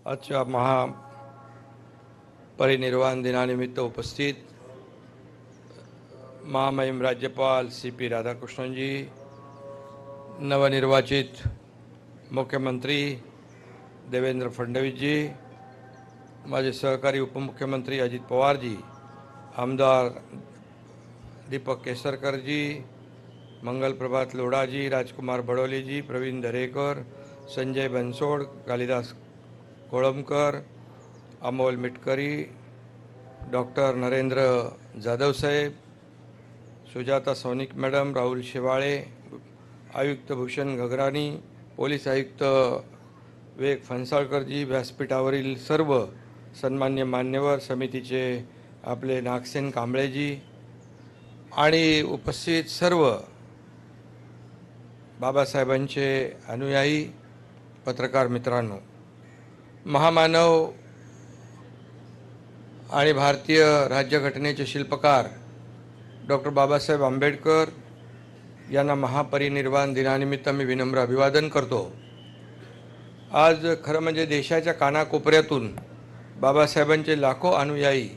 आजच्या महापरिनिर्वाण दिनानिमित्त उपस्थित महामहिम राज्यपाल CP राधाकृष्णनजी, नवनिर्वाचित मुख्यमंत्री देवेंद्र फडणवीसजी, माझे सहकारी उपमुख्यमंत्री अजित पवारजी, आमदार दीपक केसरकरजी, मंगल प्रभात लोढ़ाजी, राजकुमार बडोलेजी, प्रवीण दरेकर, संजय बनसोड, कालिदास कोळंबकर, अमोल मिटकरी, डॉक्टर नरेंद्र जाधव साहेब, सुजाता सौनिक मॅडम, राहुल शेवाळे, आयुक्त भूषण गगरानी, पोलीस आयुक्त विवेक फणसाळकरजी, व्यासपीठावरील सर्व सन्मान्य मान्यवर, समितीचे आपले नागसेन कांबळेजी आणि उपस्थित सर्व बाबासाहेबांचे अनुयायी पत्रकार मित्रांनो, महामानव आणि भारतीय राज्यघटनेचे शिल्पकार डॉक्टर बाबासाहेब आंबेडकर यांना महापरिनिर्वाण दिनानिमित्त मी विनम्र अभिवादन करतो। आज खरं म्हणजे देशाच्या कानाकोपऱ्यातून बाबासाहेबांचे लाखो अनुयायी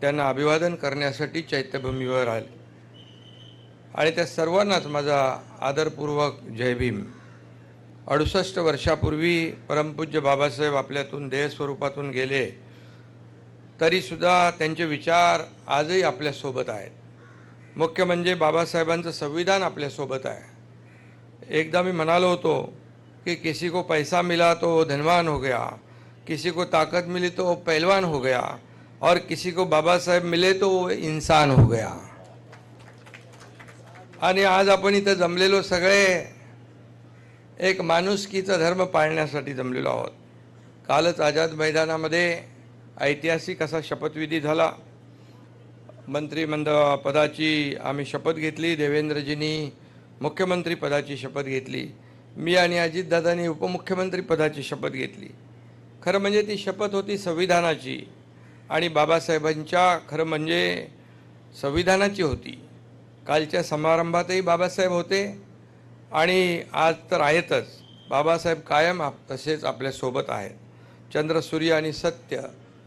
त्यांना अभिवादन करण्यासाठी चैत्यभूमीवर आले आणि त्या सर्वांनाच माझा आदरपूर्वक जय भीम। 68 वर्षापूर्वी परमपूज्य बाबासाहेब आपल्यातून देहस्वरूपातून गेले, तरीसुद्धा त्यांचे विचार आजही आपल्यासोबत आहेत। मुख्य म्हणजे बाबासाहेबांचं संविधान आपल्यासोबत आहे। एकदा मी म्हणालो होतो कि किसी को पैसा मिला तो धनवान हो गया, किसी को ताकत मिली तो पहलवान हो गया, और किसी को बाबा साहेब मिले तो वो इंसान हो गया। आणि आज आपण इथे जमलेलो सगळे एक माणुसकीचा धर्म पाळण्यासाठी जमलेलो आहोत। कालच आझाद मैदानामध्ये ऐतिहासिक असा शपथविधी झाला। मंत्रिमंडळ पदाची आम्ही शपथ घेतली, देवेंद्रजींनी मुख्यमंत्री पदाची शपथ घेतली, मी आणि अजितदादांनी उपमुख्यमंत्री पदाची शपथ घेतली। खरं म्हणजे ती शपथ होती संविधानाची आणि बाबासाहेबांच्या खरं म्हणजे संविधानाची होती। कालच्या समारंभातही बाबासाहेब होते आणि आज तर आहेतच। बाबासाहेब कायम तसेच आपल्यासोबत आहेत। चंद्र, सूर्य आणि सत्य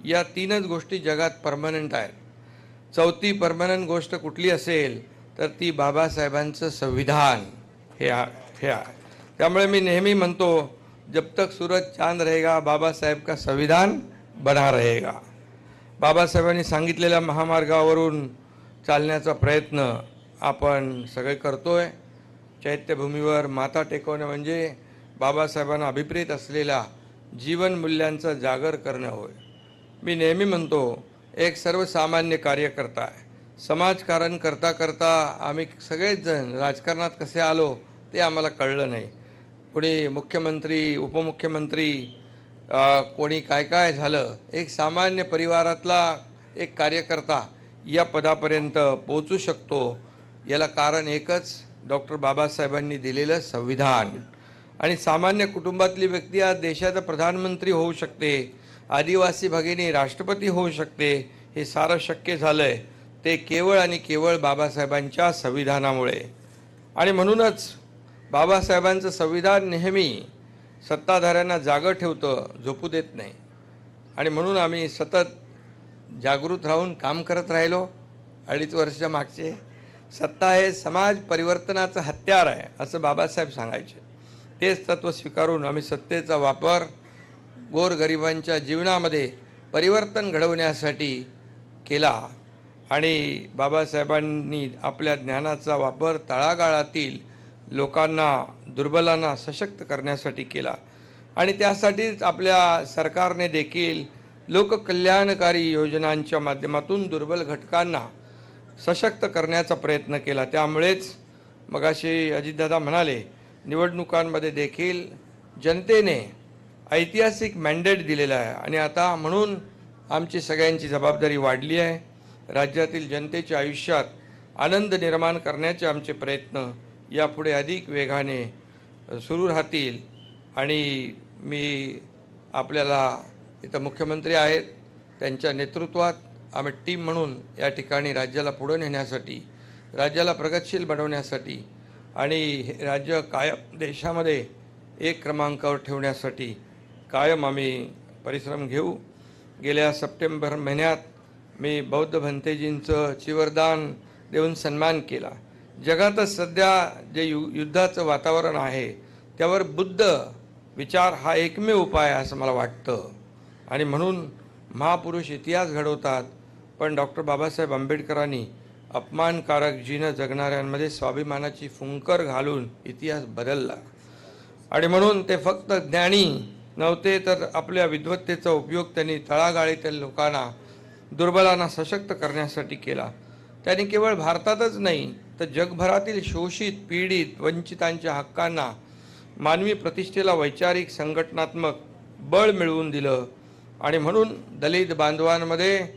या तीनच गोष्टी जगात परमनंट आहेत। चौथी परमनंट गोष्ट कुठली असेल तर ती बाबासाहेबांचं संविधान हे आहे। त्यामुळे मी नेहमी म्हणतो, जब तक सूरज चांद रहेगा बाबा साहेब का संविधान बना रहेगा। बाबासाहेबांनी सांगितलेल्या महामार्गावरून चालण्याचा प्रयत्न आपण सगळे करतोय। चैत्यभूमीवर माथा टेकवणे म्हणजे बाबासाहेबांना अभिप्रेत असलेल्या जीवन मूल्यांचा जागर करणं होय। मी नेहमी म्हणतो, एक सर्वसामान्य कार्यकर्ता आहे। समाजकारण करता करता आम्ही सगळेच जण राजकारणात कसे आलो ते आम्हाला कळलं नाही। कोणी मुख्यमंत्री, उपमुख्यमंत्री, कोणी काय काय झालं। एक सामान्य परिवारातला एक कार्यकर्ता या पदापर्यंत पोहोचू शकतो, याला कारण एकच, डॉक्टर बाबासाहेबांनी दिलेलं संविधान। आणि सामान्य कुटुंबातली व्यक्ती आज देशाचा प्रधानमंत्री होऊ शकते, आदिवासी भगिनी राष्ट्रपती होऊ शकते। हे सारं शक्य झालंय ते केवळ आणि केवळ बाबासाहेबांच्या संविधानामुळे। आणि म्हणूनच बाबासाहेबांचं संविधान नेहमी सत्ताधाऱ्यांना जागं ठेवतं, झोपू देत नाही। आणि म्हणून आम्ही सतत जागृत राहून काम करत राहिलो। 2.5 वर्षाच्या मागचे सत्ता हे समाज परिवर्तनाचं हत्यार आहे असं बाबासाहेब सांगायचे। तेच तत्व स्वीकारून आम्ही सत्तेचा वापर गोरगरिबांच्या जीवनामध्ये परिवर्तन घडवण्यासाठी केला आणि बाबासाहेबांनी आपल्या ज्ञानाचा वापर तळागाळातील लोकांना, दुर्बलांना सशक्त करण्यासाठी केला। आणि त्यासाठीच आपल्या सरकारने देखील लोककल्याणकारी योजनांच्या माध्यमातून दुर्बल घटकांना सशक्त करण्याचा प्रयत्न केला। त्यामुळेच मगाशी अजितदादा म्हणाले, निवडणुकांमध्ये देखील जनतेने ऐतिहासिक मॅन्डेट दिलेला आहे आणि आता म्हणून आमची सगळ्यांची जबाबदारी वाढली आहे। राज्यातील जनतेच्या आयुष्यात आनंद निर्माण करण्याचे आमचे प्रयत्न यापुढे अधिक वेगाने सुरू राहतील। आणि मी आपल्याला इथं मुख्यमंत्री आहेत, त्यांच्या नेतृत्वात आम्ही टीम म्हणून या ठिकाणी राज्याला पुढे नेण्यासाठी, राज्याला प्रगतशील बनवण्यासाठी आणि राज्य कायम देशामध्ये एक क्रमांकावर ठेवण्यासाठी कायम आम्ही परिश्रम घेऊ. गेल्या सप्टेंबर महिन्यात मी बौद्ध भंतेजींचं चिवरदान देऊन सन्मान केला. जगातच सध्या जे युद्धाचं वातावरण आहे त्यावर बुद्ध विचार हा एकमेव उपाय आहे असं मला वाटतं. आणि म्हणून महापुरुष इतिहास घडवतात, पण डॉक्टर बाबासाहेब आंबेडकरांनी अपमानकारक जीनं जगणाऱ्यांमध्ये स्वाभिमानाची फुंकर घालून इतिहास बदलला. आणि म्हणून ते फक्त ज्ञानी नव्हते, तर आपल्या विद्वत्तेचा उपयोग त्यांनी तळागाळीतील लोकांना, दुर्बलांना सशक्त करण्यासाठी केला. त्यांनी केवळ भारतातच नाही तर जगभरातील शोषित, पीडित, वंचितांच्या हक्कांना, मानवी प्रतिष्ठेला वैचारिक संघटनात्मक बळ मिळवून दिलं. आणि म्हणून दलित बांधवांमध्ये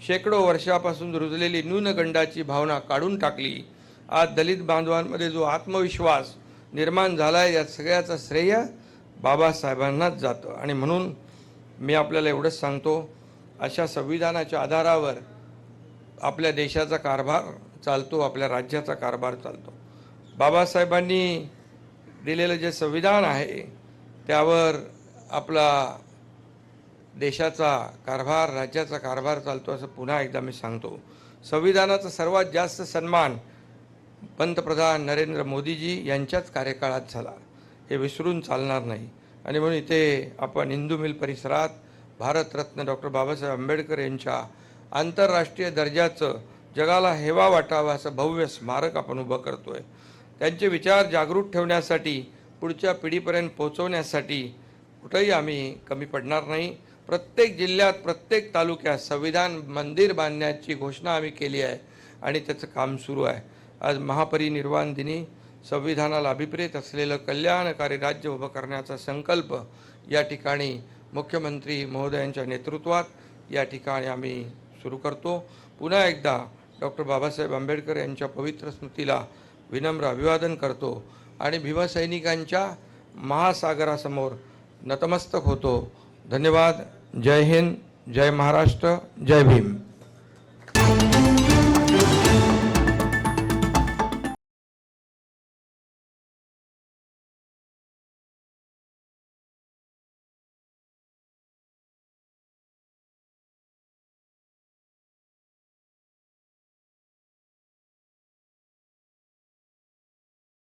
शेकडो वर्षापासून रुजलेली न्यूनगंडाची भावना काढून टाकली. आज दलित बांधवांमध्ये जो आत्मविश्वास निर्माण झाला आहे, या सगळ्याचं श्रेय बाबासाहेबांनाच जातं. आणि म्हणून मी आपल्याला एवढंच सांगतो, अशा संविधानाच्या आधारावर आपल्या देशाचा कारभार चालतो, आपल्या राज्याचा कारभार चालतो. बाबासाहेबांनी दिलेलं जे संविधान आहे त्यावर आपला देशाचा कारभार, राज्याचा कारभार चालतो असं पुन्हा एकदा मी सांगतो. संविधानाचा सर्वात जास्त सन्मान पंतप्रधान नरेंद्र मोदीजी यांच्याच कार्यकाळात झाला, हे विसरून चालणार नाही. आणि म्हणून इथे आपण हिंदू मिल परिसरात भारतरत्न डॉक्टर बाबासाहेब आंबेडकर यांच्या आंतरराष्ट्रीय दर्जाचं, जगाला हेवा वाटावा असं भव्य स्मारक आपण उभं करतोय. त्यांचे विचार जागृत ठेवण्यासाठी, पुढच्या पिढीपर्यंत पोहोचवण्यासाठी कुठंही आम्ही कमी पडणार नाही. प्रत्येक जिल्ह्यात, प्रत्येक तालुक्यात संविधान मंदिर बांधण्याची घोषणा आम्ही केली आहे आणि त्याचं काम सुरू आहे. आज महापरिनिर्वाण दिनी संविधानाला अभिप्रेत असलेलं कल्याणकारी राज्य उभं करण्याचा संकल्प या ठिकाणी मुख्यमंत्री महोदयांच्या नेतृत्वात या ठिकाणी आम्ही सुरू करतो. पुन्हा एकदा डॉक्टर बाबासाहेब आंबेडकर यांच्या पवित्र स्मृतीला विनम्र अभिवादन करतो आणि भीमसैनिकांच्या महासागरासमोर नतमस्तक होतो. धन्यवाद. जय हिंद, जय महाराष्ट्र, जय भीम.